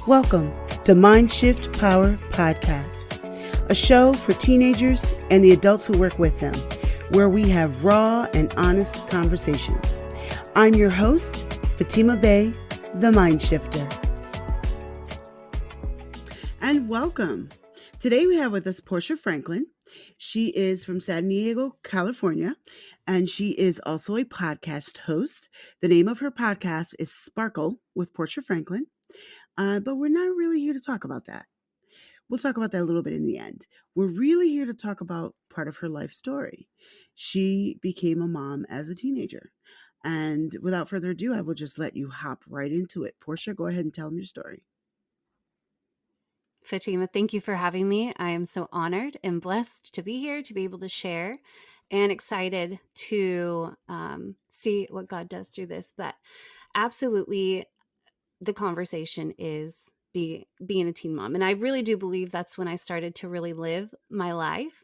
Welcome to Mind Shift Power Podcast, a show for teenagers and the adults who work with them, where we have raw and honest conversations. I'm your host, Fatima Bey, the Mind Shifter. And welcome. Today we have with us Portia Franklin. She is from San Diego, California, and she is also a podcast host. The name of her podcast is Sparkle with Portia Franklin. But we're not really here to talk about that. We'll talk about that a little bit in the end. We're really here to talk about part of her life story. She became a mom as a teenager. And without further ado, I will just let you hop right into it. Portia, go ahead and tell them your story. Fatima, thank you for having me. I am so honored and blessed to be here, to be able to share, and excited to see what God does through this. But absolutely, the conversation is being a teen mom. And I really do believe that's when I started to really live my life.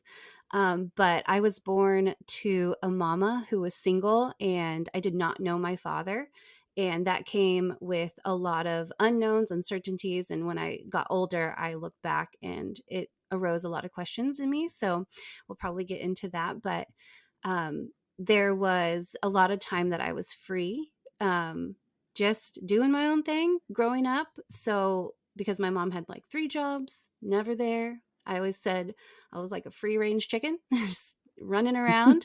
But I was born to a mama who was single, and I did not know my father. And that came with a lot of unknowns, uncertainties. And when I got older, I looked back and it arose a lot of questions in me. So we'll probably get into that. But there was a lot of time that I was free, just doing my own thing growing up. So because my mom had like 3 jobs, never there. I always said I was like a free range chicken, just running around,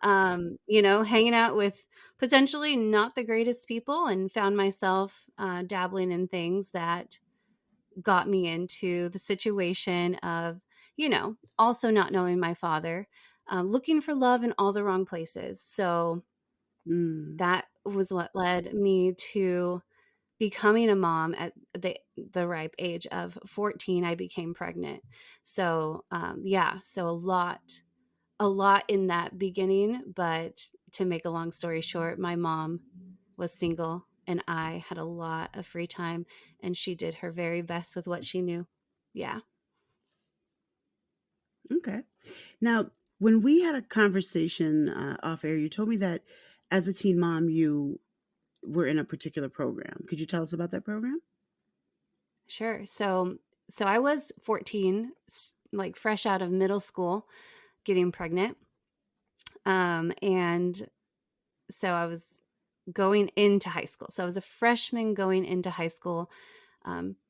hanging out with potentially not the greatest people, and found myself dabbling in things that got me into the situation of, also not knowing my father, looking for love in all the wrong places. So that was what led me to becoming a mom at the ripe age of 14. I became pregnant. So so a lot in that beginning. But to make a long story short, my mom was single and I had a lot of free time, and she did her very best with what she knew. Yeah. Okay. Now, when we had a conversation off air, you told me that as a teen mom, you were in a particular program. Could you tell us about that program? Sure. So I was 14, like fresh out of middle school, getting pregnant. And so I was going into high school. So I was a freshman going into high school,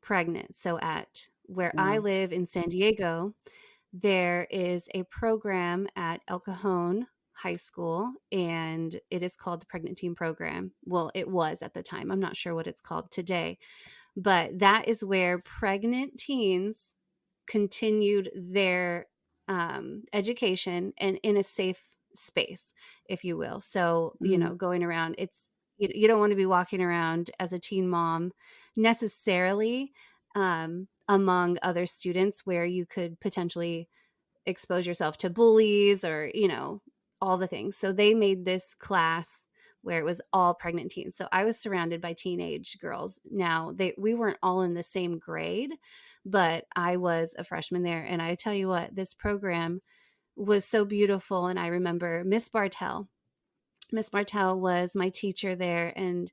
pregnant. So at where I Wow. live in San Diego, there is a program at El Cajon High School, and it is called the Pregnant Teen Program. Well, it was at the time. I'm not sure what it's called today, but that is where pregnant teens continued their education and in a safe space, if you will. So, going around, you don't want to be walking around as a teen mom necessarily among other students where you could potentially expose yourself to bullies or, all the things. So they made this class where it was all pregnant teens. So I was surrounded by teenage girls. Now, we weren't all in the same grade, but I was a freshman there. And I tell you what, this program was so beautiful. And I remember Miss Bartell. Miss Bartell was my teacher there, and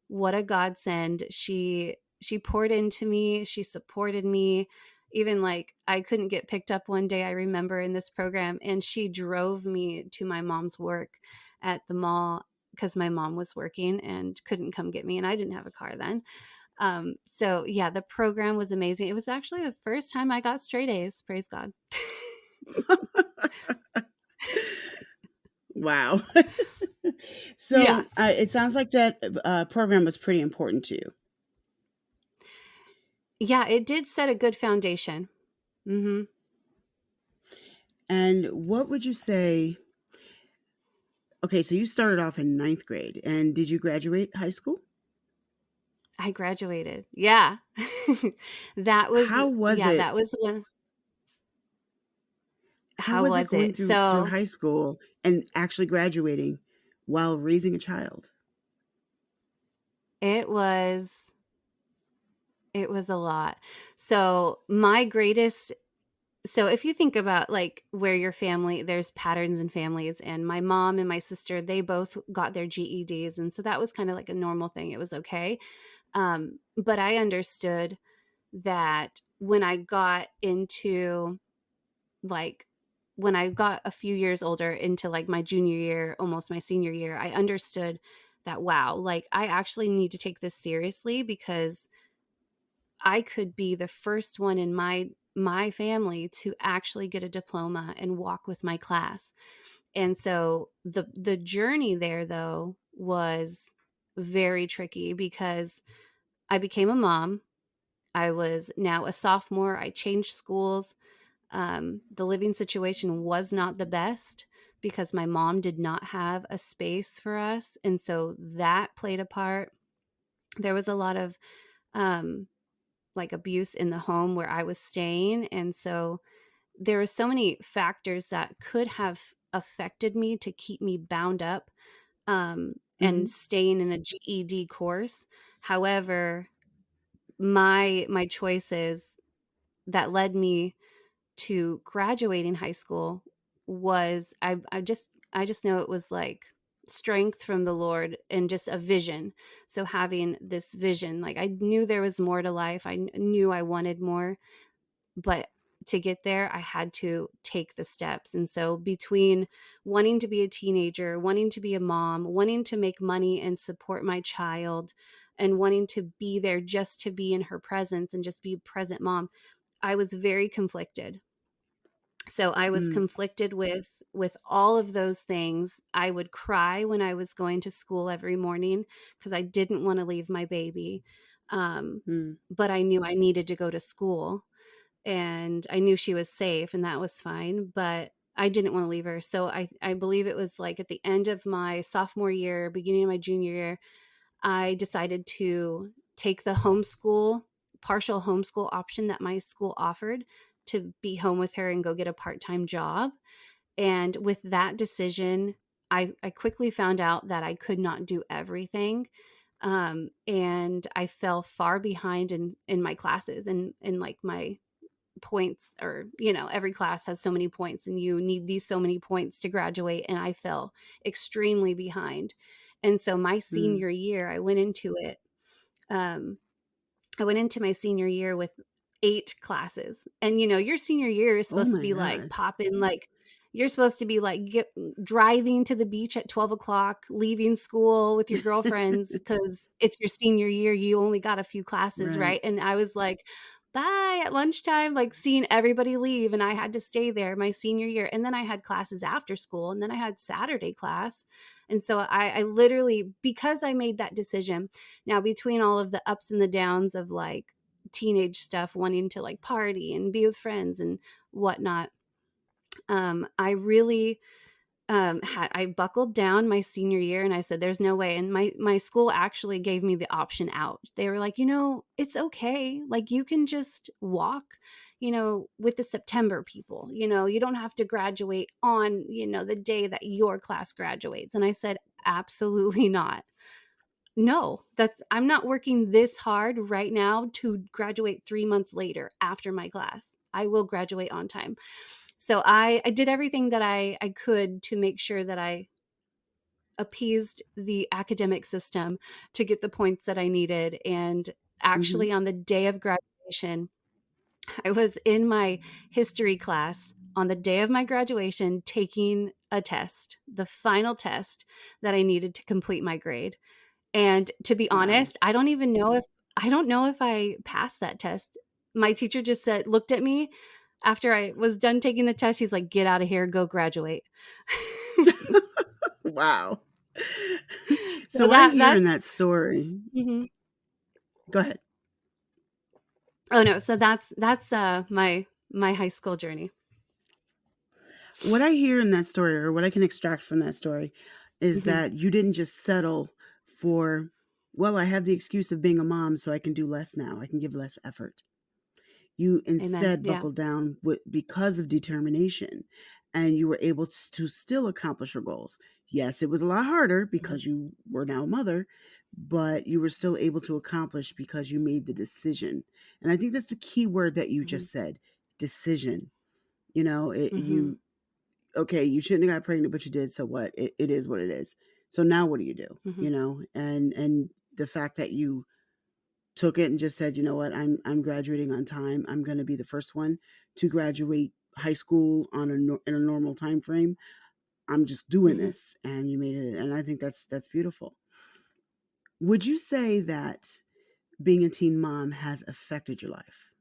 what a godsend. She poured into me, she supported me. Even like I couldn't get picked up one day, I remember, in this program, and she drove me to my mom's work at the mall because my mom was working and couldn't come get me, and I didn't have a car then. So yeah, the program was amazing. It was actually the first time I got straight A's. Praise God. Wow. Yeah. So it sounds like that program was pretty important to you. Yeah, it did set a good foundation. Mm-hmm. And what would you say? Okay, so you started off in 9th grade, and did you graduate high school? I graduated. Yeah. How was That it? was when, How how was it was going it? through So high school and actually graduating while raising a child? it was, it was a lot. So my greatest, so if you think about like where your family, there's patterns in families, and my mom and my sister, they both got their GEDs. And so that was kind of like a normal thing. It was okay. But I understood that when I got into like when I got a few years older into like my junior year, almost my senior year, I understood that wow, like I actually need to take this seriously because I could be the first one in my family to actually get a diploma and walk with my class. And so the journey there though was very tricky because I became a mom. I was now a sophomore. I changed schools. The living situation was not the best because my mom did not have a space for us. And so that played a part. There was a lot of um, like abuse in the home where I was staying. And so there were so many factors that could have affected me to keep me bound up and Mhm. staying in a GED course. However, my choices that led me to graduating high school was I just know it was like strength from the Lord and just a vision. So having this vision, like I knew there was more to life. I knew I wanted more, but to get there, I had to take the steps. And so between wanting to be a teenager, wanting to be a mom, wanting to make money and support my child, and wanting to be there just to be in her presence and just be a present mom, I was very conflicted. So I was Mm. conflicted with all of those things. I would cry when I was going to school every morning because I didn't want to leave my baby. Um, Mm. but I knew I needed to go to school and I knew she was safe and that was fine, but I didn't want to leave her. So I believe it was like at the end of my sophomore year, beginning of my junior year, I decided to take the homeschool, partial homeschool option that my school offered to be home with her and go get a part time job. And with that decision, I quickly found out that I could not do everything. And I fell far behind in my classes and in like my points, or every class has so many points and you need these so many points to graduate, and I fell extremely behind. And so my Mm. senior year um I went into my senior year with 8 classes. And your senior year is Oh supposed to my be like God. popping, like you're supposed to be like driving to the beach at 12 o'clock, leaving school with your girlfriends because it's your senior year. You only got a few classes, Right. right? And I was like, bye at lunchtime, like seeing everybody leave. And I had to stay there my senior year. And then I had classes after school, and then I had Saturday class. And so I literally, because I made that decision, now, between all of the ups and the downs of like teenage stuff, wanting to like party and be with friends and whatnot, I really I buckled down my senior year and I said, "There's no way." And my school actually gave me the option out. They were like, it's okay. Like you can just walk, with the September people. You don't have to graduate on the day that your class graduates. And I said, absolutely not. No, I'm not working this hard right now to graduate 3 months later after my class. I will graduate on time. So I did everything that I could to make sure that I appeased the academic system to get the points that I needed. And Mhm. actually on the day of graduation, I was in my history class on the day of my graduation taking a test, the final test that I needed to complete my grade. And to be Wow. honest, I don't know if I passed that test. My teacher just looked at me after I was done taking the test. He's like, "Get out of here, go graduate." Wow. So So what I that hear in that's that story, mhm. go ahead. Oh no, so that's my high school journey. What I hear in that story, or what I can extract from that story, is Mhm. that you didn't just settle for, well, I have the excuse of being a mom, so I can do less now. I can give less effort. You Amen. instead Yeah. buckled down because of determination, and you were able to still accomplish your goals. Yes, it was a lot harder Mhm. because you were now a mother, but you were still able to accomplish because you made the decision. And I think that's the key word that you Mhm. just said, decision. You know, Mhm. okay, you shouldn't have got pregnant, but you did. So what? It is what it is. So now what do? Mhm. You know, and the fact that you took it and just said, you know what, I'm graduating on time. I'm going to be the first one to graduate high school in a normal time frame. I'm just doing Hmm. this, and you made it. And I think that's beautiful. Would you say that being a teen mom has affected your life?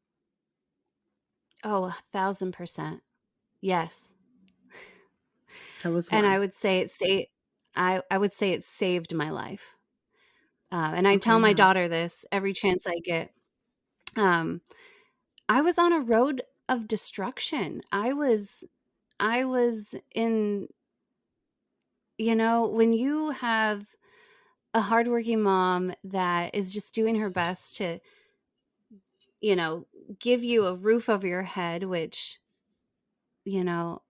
Oh, 1,000%. Yes. Tell us And I why. would say I would say it saved my life. And I tell Okay, my how? daughter this every chance I get. Um, I was on a road of destruction. I was in, when you have a hardworking mom that is just doing her best to, you know, give you a roof over your head, which, you know,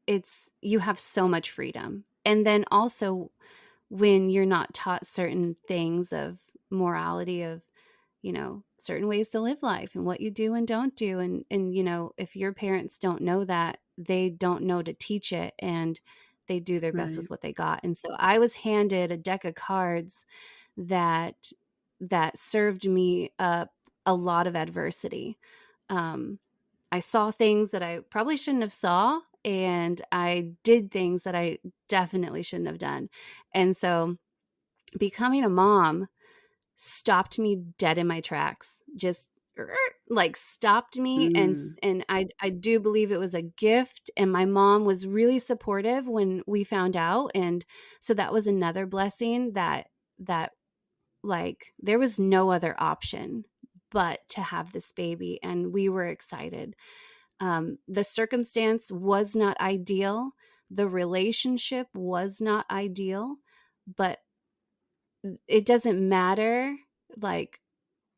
it's you have so much freedom. And then also when you're not taught certain things of morality, of certain ways to live life and what you do and don't do, and if your parents don't know that, they don't know to teach it, and they do their best Right. with what they got. And so I was handed a deck of cards that served me up a lot of adversity. um, I saw things that I probably shouldn't have saw, and I did things that I definitely shouldn't have done. And so becoming a mom stopped me dead in my tracks. Just like stopped me, Mm, and I do believe it was a gift, and my mom was really supportive when we found out. And so that was another blessing, that like there was no other option but to have this baby, and we were excited. The circumstance was not ideal, the relationship was not ideal, but it doesn't matter. Like,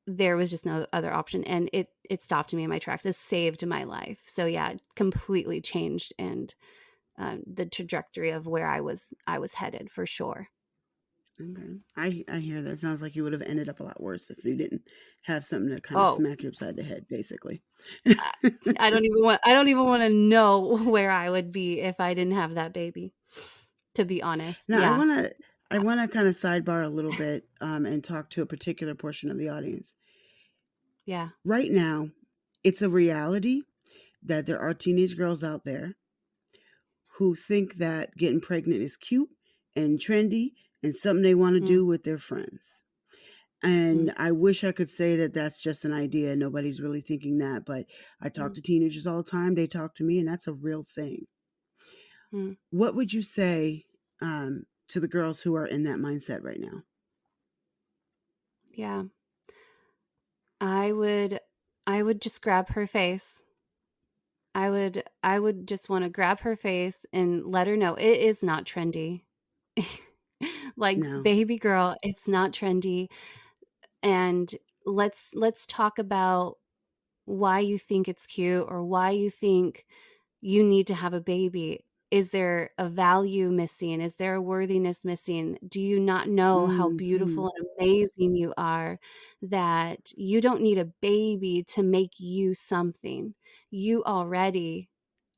there was just no other option, and it stopped me in my tracks. It saved my life. So yeah, it completely changed, and the trajectory of where I was headed, for sure. okay. I hear that. Sounds like you would have ended up a lot worse if you didn't have something to kind of Oh, smack you upside the head, basically. I I don't even want to know where I would be if I didn't have that baby, to be honest. Now, Yeah. I wanna kind of sidebar a little bit, and talk to a particular portion of the audience. Yeah. Right now, it's a reality that there are teenage girls out there who think that getting pregnant is cute and trendy and something they want to Mm, do with their friends. mm, And I wish I could say that that's just an idea. Nobody's really thinking that, but I talk mm, to teenagers all the time. They talk to me, and that's a real thing. mm. What would you say to the girls who are in that mindset right now? Yeah. I would just grab her face. I would just want to grab her face and let her know it is not trendy. Like, No. baby girl, it's not trendy. And let's talk about why you think it's cute, or why you think you need to have a baby. Is there a value missing? Is there a worthiness missing? Do you not know how Hmm. beautiful and amazing you are, that you don't need a baby to make you something? You already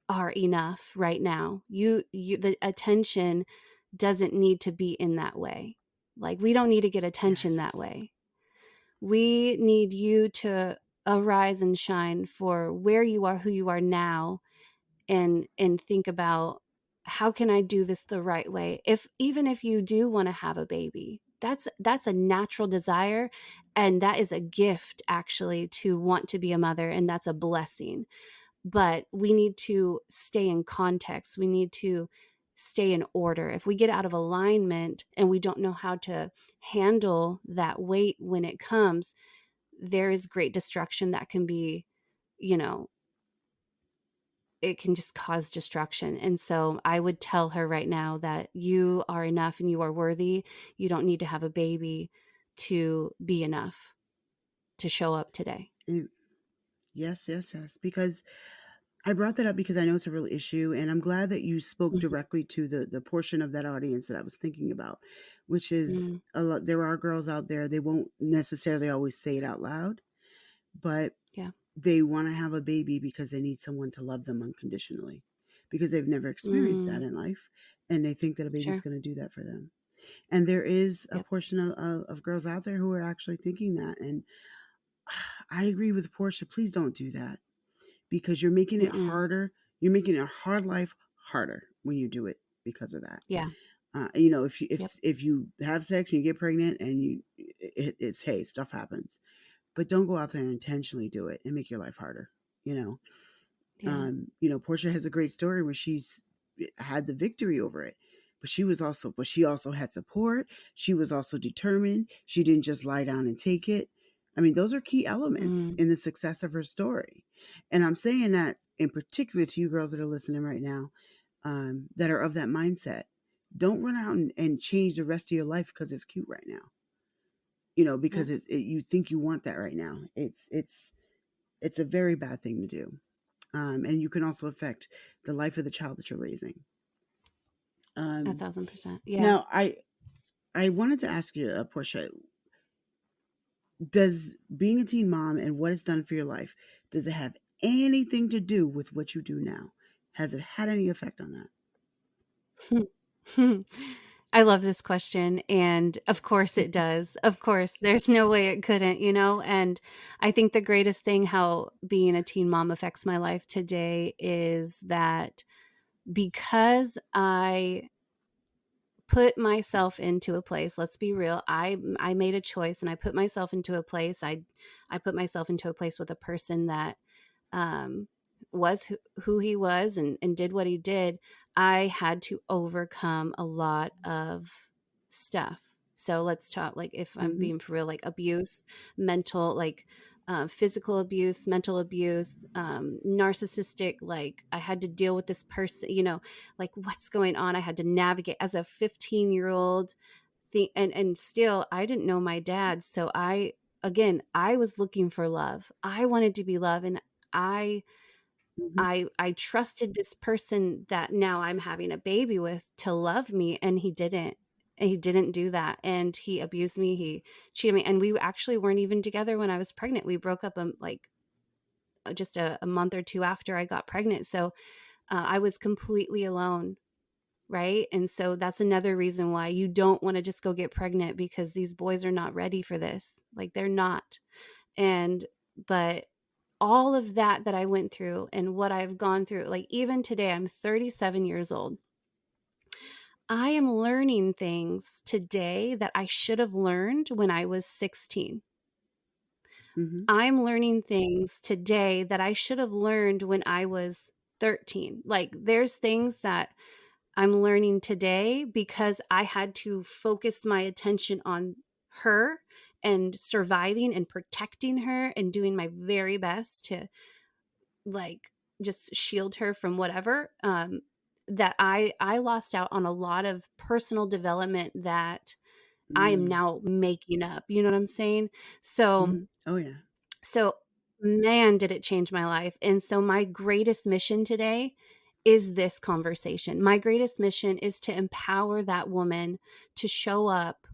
are enough right now. The attention doesn't need to be in that way. Like, we don't need to get attention that Yes. way. We need you to arise and shine for where you are, who you are now, and think about, how can I do this the right way? If even if you do want to have a baby, that's a natural desire, and that is a gift, actually, to want to be a mother, and that's a blessing. But we need to stay in context. We need to stay in order. If we get out of alignment and we don't know how to handle that weight when it comes, there is great destruction that can be, you know, it can just cause destruction. And so I would tell her right now that you are enough and you are worthy. You don't need to have a baby to be enough, to show up today. Eh, yes, yes, yes. Because I brought that up because I know it's a real issue, and I'm glad that you spoke Mhm. directly to the portion of that audience that I was thinking about, which is Mm, a lot. There are girls out there, they won't necessarily always say it out loud, but yeah. they want to have a baby because they need someone to love them unconditionally, because they've never experienced that Mm, in life, and they think that a baby's sure. going to do that for them. And there is a Yep. portion of girls out there who are actually thinking that. And I agree with Portia. Please don't do that, because you're making it Mm-mm. harder. You're making a hard life harder when you do it because of that. Yeah. If you Yep. if you have sex and you get pregnant and it's, hey, stuff happens, but don't go out there and intentionally do it and make your life harder. You know, Yeah. Portia has a great story where she's had the victory over it. But she also had support. She was also determined. She didn't just lie down and take it. I mean, those are key elements Mm. in the success of her story. And I'm saying that in particular to you girls that are listening right now, that are of that mindset. Don't run out and change the rest of your life because it's cute right now. Yep. Because you think you want that right now. It's a very bad thing to do, and you can also affect the life of the child that you're raising. A Um, 1000%. Yeah. now, I wanted to ask you, Portia, does being a teen mom and what it's done for your life, does it have anything to do with what you do now? Has it had any effect on that? I love this question. And of course it does. Of course, there's no way it couldn't, you know? And I think the greatest thing how being a teen mom affects my life today is that because I put myself into a place, let's be real, I made a choice and I put myself into a place. I put myself into a place with a person that um, was who he was and did what he did. I had to overcome a lot of stuff. So let's talk, like, if I'm Mm-hmm. being for real, like abuse, mental, like physical abuse, mental abuse, narcissistic. Like, I had to deal with this person, like what's going on. I had to navigate as a 15-year-old thing. And still, I didn't know my dad. So I was looking for love. I wanted to be loved. And I Mm-hmm. I trusted this person that now I'm having a baby with to love me, and he didn't. And he didn't do that, and he abused me. He cheated me, and we actually weren't even together when I was pregnant. We broke up like just a month or two after I got pregnant. So I was completely alone, right? And so that's another reason why you don't want to just go get pregnant, because these boys are not ready for this. Like, they're not. And but all of that I went through and what I've gone through, like even today, I'm 37 years old. I am learning things today that I should have learned when I was 16. Mm-hmm. I'm learning things today that I should have learned when I was 13. Like, there's things that I'm learning today because I had to focus my attention on her and surviving and protecting her and doing my very best to, like, just shield her from whatever, that I lost out on a lot of personal development that I am Mm. now making up, you know what I'm saying? So Mm-hmm. Oh yeah. so, man, did it change my life. And so, my greatest mission today is this conversation. My greatest mission is to empower that woman to show up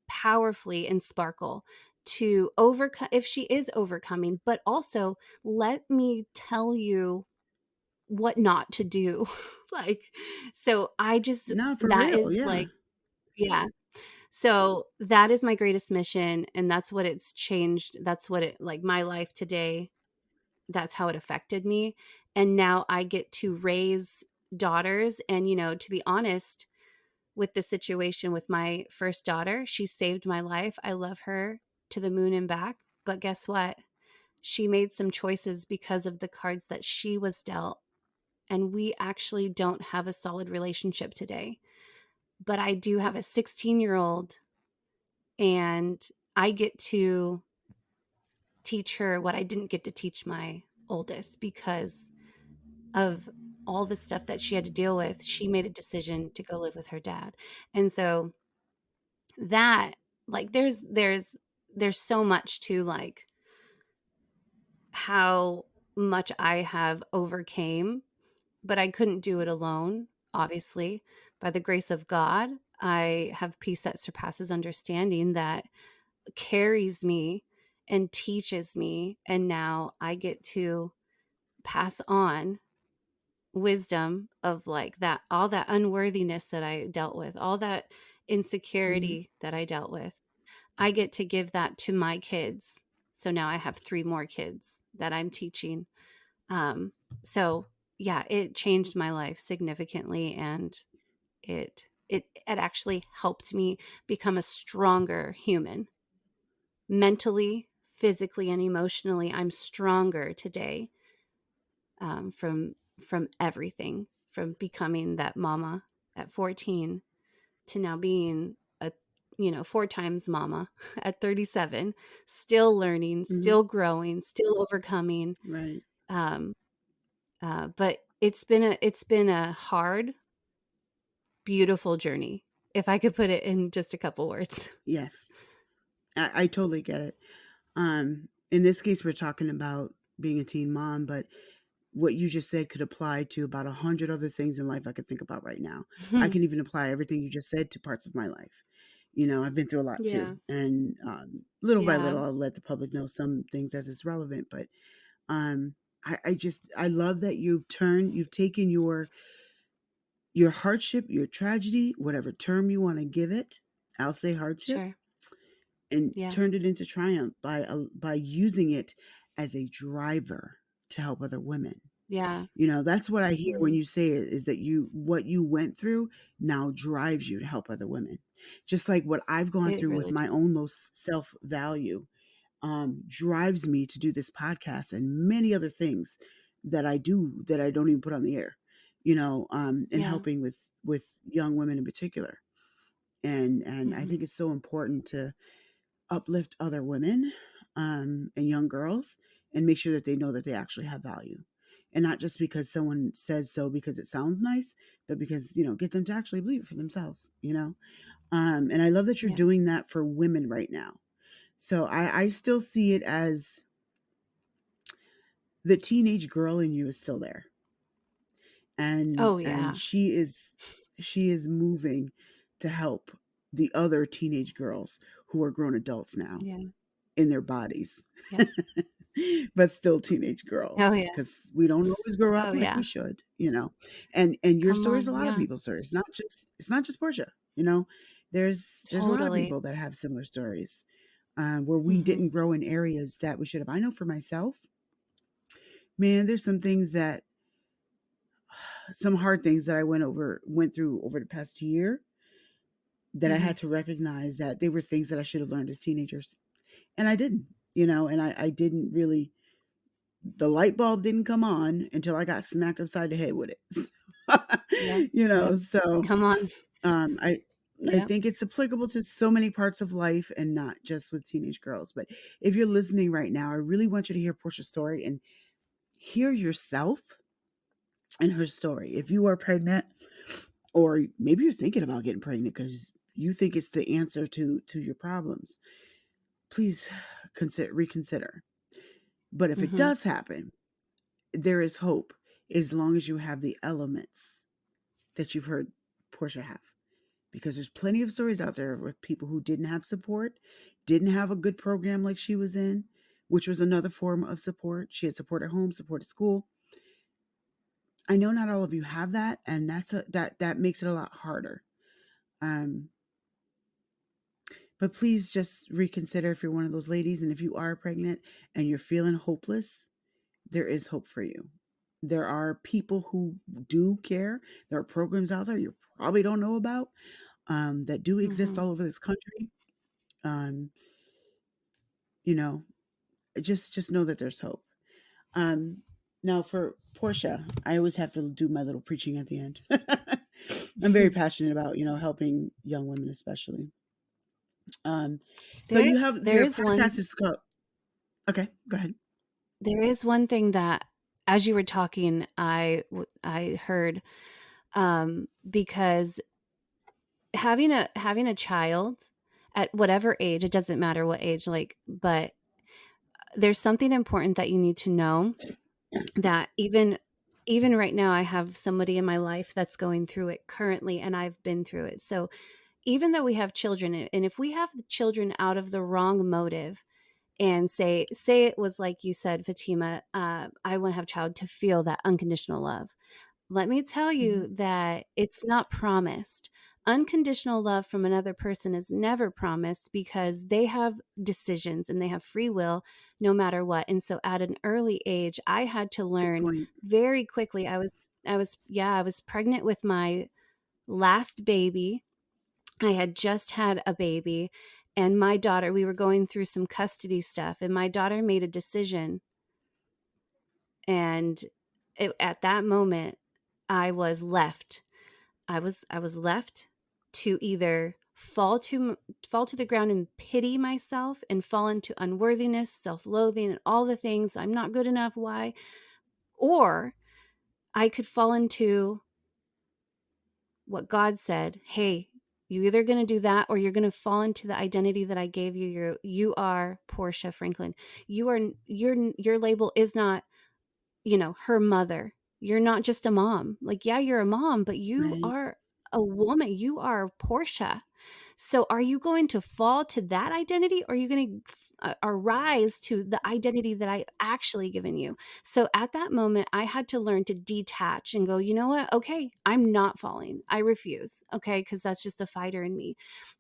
powerfully and sparkle, to overcome if she is overcoming, but also let me tell you what not to do. Like, so I just, No, for that real. is Yeah. like, yeah. So that is my greatest mission, and that's what it's changed. That's what it, like, my life today, that's how it affected me. And now I get to raise daughters. And, to be honest, with the situation with my first daughter, she saved my life. I love her to the moon and back. But guess what? She made some choices because of the cards that she was dealt. And we actually don't have a solid relationship today. But I do have a 16-year-old, and I get to teach her what I didn't get to teach my oldest because of all the stuff that she had to deal with. She made a decision to go live with her dad. And so that, like, there's so much to, like, how much I have overcame, but I couldn't do it alone, obviously. By the grace of God, I have peace that surpasses understanding that carries me and teaches me, and now I get to pass on wisdom of, like, that, all that unworthiness that I dealt with, all that Mhm. insecurity that I dealt with, I get to give that to my kids. So now I have 3 more kids that I'm teaching. Um, so yeah, it changed my life significantly, and it actually helped me become a stronger human. Mentally, physically, and emotionally, I'm stronger today, from everything, from becoming that mama at 14 to now being a 4 times mama at 37, still learning, Mhm. still growing, still overcoming. Right. Um, but it's been a hard, beautiful journey, if I could put it in just a couple words. Yes. I totally get it. In this case, we're talking about being a teen mom, but what you just said could apply to about 100 other things in life I could think about right now. I can even apply everything you just said to parts of my life. I've been through a lot Yeah. too, and little by Yeah. little, I'll let the public know some things as it's relevant. But um, I love that you've taken your hardship, your tragedy, whatever term you want to give it. I'll say hardship, Sure. and Yeah. turned it into triumph by using it as a driver to help other women. Yeah. That's what I hear when Mhm. you say it, is that what you went through now drives you to help other women. Just like what I've gone It through with really my own low self-value, drives me to do this podcast and many other things that I do that I don't even put on the air, and Yeah. helping with young women in particular. And I Mhm. think it's so important to uplift other women, and young girls, and make sure that they know that they actually have value, and not just because someone says so because it sounds nice, but because get them to actually believe it for themselves. And I love that you're Yeah. doing that for women right now. So I still see it as the teenage girl in you is still there, and Oh, and yeah. she is moving to help the other teenage girls who are grown adults now Yeah. in their bodies. Yep. But still teenage Oh, girls, yeah. because we don't always grow up Oh, like we yeah. should. And your Come story is a on. lot of Yeah. people's stories, it's not just Portia. There's a lot of Totally. people that have similar stories, where we Mhm. didn't grow in areas that we should have. I know for myself, man, there's some hard things that I went through over the past year, that I Mhm. had to recognize that they were things that I should have learned as teenagers, and I didn't. And I didn't really, the light bulb didn't come on until I got smacked upside the head with it. Yep. you Yep. know, so Come on. um, I I Yep. think it's applicable to so many parts of life, and not just with teenage girls. But if you're listening right now, I really want you to hear Portia's story and hear yourself and her story. If you are pregnant, or maybe you're thinking about getting pregnant because you think it's the answer to your problems, please reconsider. But if it Mhm. does happen, there is hope, as long as you have the elements that you've heard Portia have. Because there's plenty of stories out there with people who didn't have support, didn't have a good program like she was in, which was another form of support. She had support at home, support at school. I know not all of you have that, and that makes it a lot harder. Um, but please just reconsider if you're one of those ladies, and if you are pregnant and you're feeling hopeless, there is hope for you. There are people who do care. There are programs out there you probably don't know about, that do exist Mhm. all over this country. Um, you know, just know that there's hope. Um, Now for Portia, I always have to do my little preaching at the end. I'm very passionate about helping young women, especially. So There you is have there your is one podcast is called. Okay, go ahead. there is one thing that, as you were talking, I heard, because having a child at whatever age, it doesn't matter what age, like, but there's something important that you need to know, that even right now, I have somebody in my life that's going through it currently, and I've been through it. So even though we have children, and if we have the children out of the wrong motive, and say it was like you said, Fatima, I want to have a child to feel that unconditional love. Let me tell Hmm. you that it's not promised. unconditional love from another person is never promised because they have decisions and they have free will no matter what. And so at an early age, I had to Good learn point. very quickly. I was pregnant with my last baby. I had just had a baby, and my daughter, we were going through some custody stuff, and my daughter made a decision. And at that moment, I was left. I was left to either fall to the ground and pity myself and fall into unworthiness, self-loathing, and all the things. I'm not good enough. Why? Or I could fall into what God said. Hey, you either going to do that or you're going to fall into the identity that I gave you. You are Portia Franklin. You are your label is not, her mother. You're not just a mom. Like, yeah, you're a mom, but you Right. are a woman. You are Portia. So are you going to fall to that identity, or are you going to arise to the identity that I actually given you? So at that moment, I had to learn to detach and go, you know what? Okay, I'm not falling. I refuse. Okay, because that's just a fighter in me.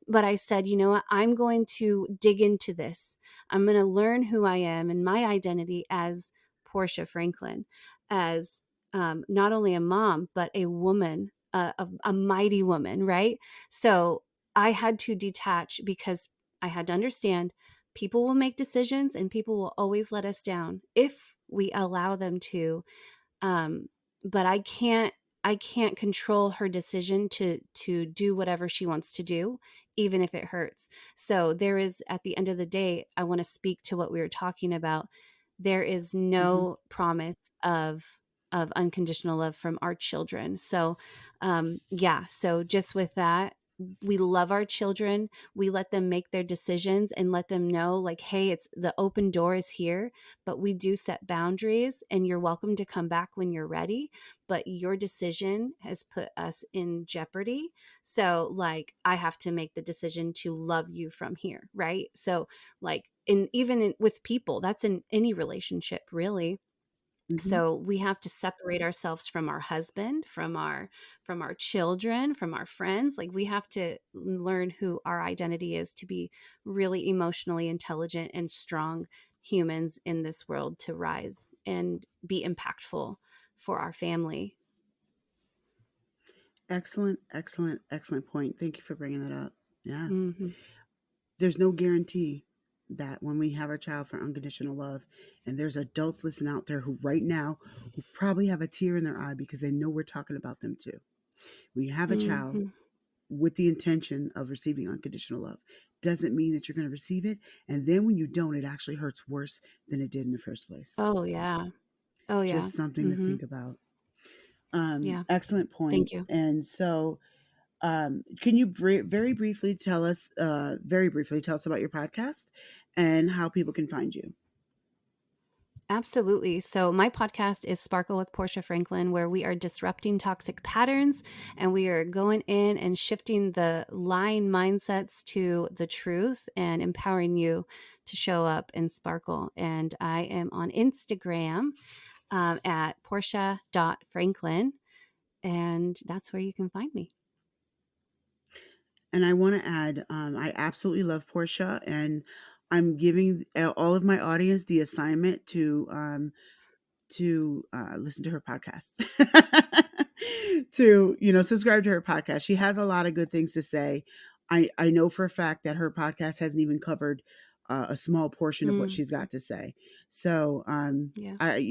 But I said, you know what? I'm going to dig into this. I'm going to learn who I am and my identity as Portia Franklin, as not only a mom, but a woman, a mighty woman, right? So I had to detach because I had to understand people will make decisions and people will always let us down if we allow them to. um, but I can't control her decision to do whatever she wants to do, even if it hurts. So there is, at the end of the day, I want to speak to what we were talking about. There is Hmm. no promise of unconditional love from our children. So yeah, so just with that, we love our children. We let them make their decisions and let them know, like, hey, it's the open door is here, but we do set boundaries, and you're welcome to come back when you're ready. But your decision has put us in jeopardy. So, like, I have to make the decision to love you from here, right? So, like, with people, that's in any relationship, really. Hmm. So we have to separate ourselves from our husband, from our children, from our friends. Like, we have to learn who our identity is to be really emotionally intelligent and strong humans in this world, to rise and be impactful for our family. Excellent, excellent, excellent point. Thank you for bringing that up. Yeah. Hmm. There's no guarantee that when we have our child for unconditional love, and there's adults listening out there who right now who probably have a tear in their eye because they know we're talking about them too. When you have a child Hmm. with the intention of receiving unconditional love, doesn't mean that you're going to receive it. And then when you don't, it actually hurts worse than it did in the first place. Oh yeah. Oh yeah. Just something to Hmm. think about. Yeah. Excellent point. Thank you. And so, can you very briefly tell us about your podcast and how people can find you? Absolutely. So, my podcast is Sparkle with Portia Franklin, where we are disrupting toxic patterns and we are going in and shifting the lying mindsets to the truth and empowering you to show up and sparkle. And I am on Instagram at Portia.Franklin, and that's where you can find me. And I want to add, I absolutely love Portia, and I'm giving all of my audience the assignment to listen to her podcast, to subscribe to her podcast. She has a lot of good things to say. I know for a fact that her podcast hasn't even covered a small portion of what Mm, she's got to say. So yeah. I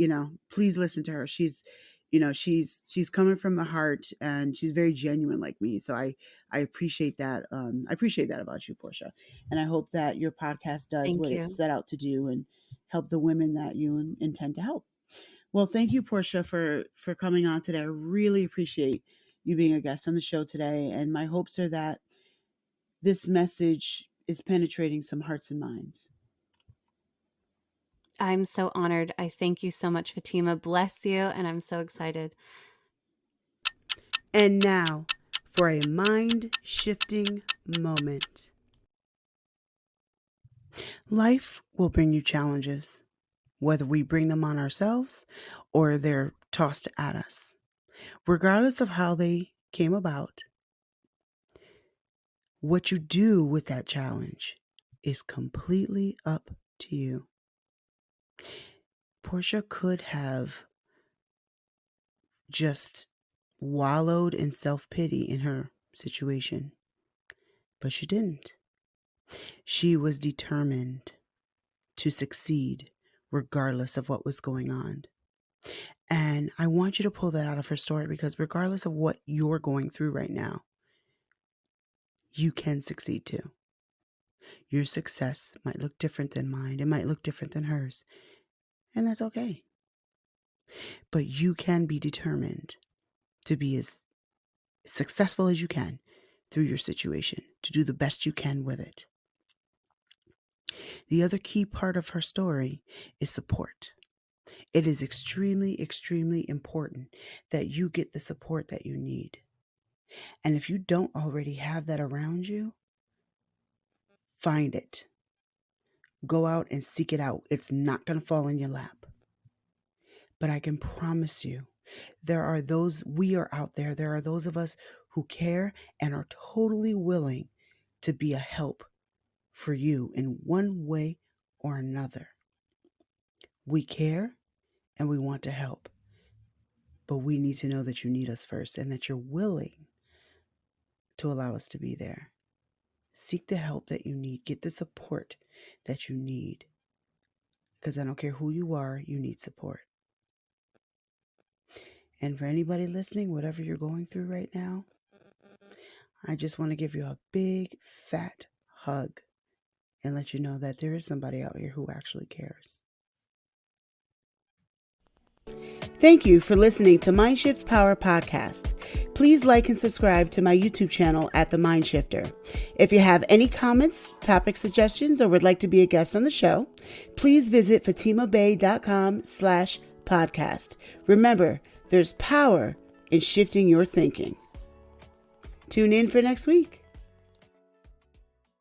please listen to her. She's coming from the heart, and she's very genuine like me. So I appreciate that. I appreciate that about you, Portia, and I hope that your podcast does what Thank it's you. set out to do and help the women that you intend to help. Well, thank you, Portia, for coming on today. I really appreciate you being a guest on the show today, and my hopes are that this message is penetrating some hearts and minds. I'm so honored. I thank you so much, Fatima. Bless you. And I'm so excited. And now for a mind shifting moment. Life will bring you challenges, whether we bring them on ourselves or they're tossed at us. Regardless of how they came about, What you do with that challenge is completely up to you. Portia could have just wallowed in self-pity in her situation, but she didn't. She was determined to succeed regardless of what was going on. And I want you to pull that out of her story, because regardless of what you're going through right now, you can succeed too. Your success might look different than mine. It might look different than hers. And that's okay. But you can be determined to be as successful as you can through your situation, to do the best you can with it. The other key part of her story is support. It is extremely, extremely important that you get the support that you need. And if you don't already have that around you, find it. Go out and seek it out. It's not going to fall in your lap. But I can promise you, there are those of us who care and are totally willing to be a help for you in one way or another. We care and we want to help, but we need to know that you need us first and that you're willing to allow us to be there. Seek the help that you need. Get the support that you need, because I don't care who you are, you need support. And for anybody listening, whatever you're going through right now, I just want to give you a big, fat hug and let you know that there is somebody out here who actually cares. Thank you for listening to Mindshift Power Podcast. Please like and subscribe to my YouTube channel at The Mindshifter. If you have any comments, topic suggestions, or would like to be a guest on the show, please visit fatimabay.com/podcast. Remember, there's power in shifting your thinking. Tune in for next week.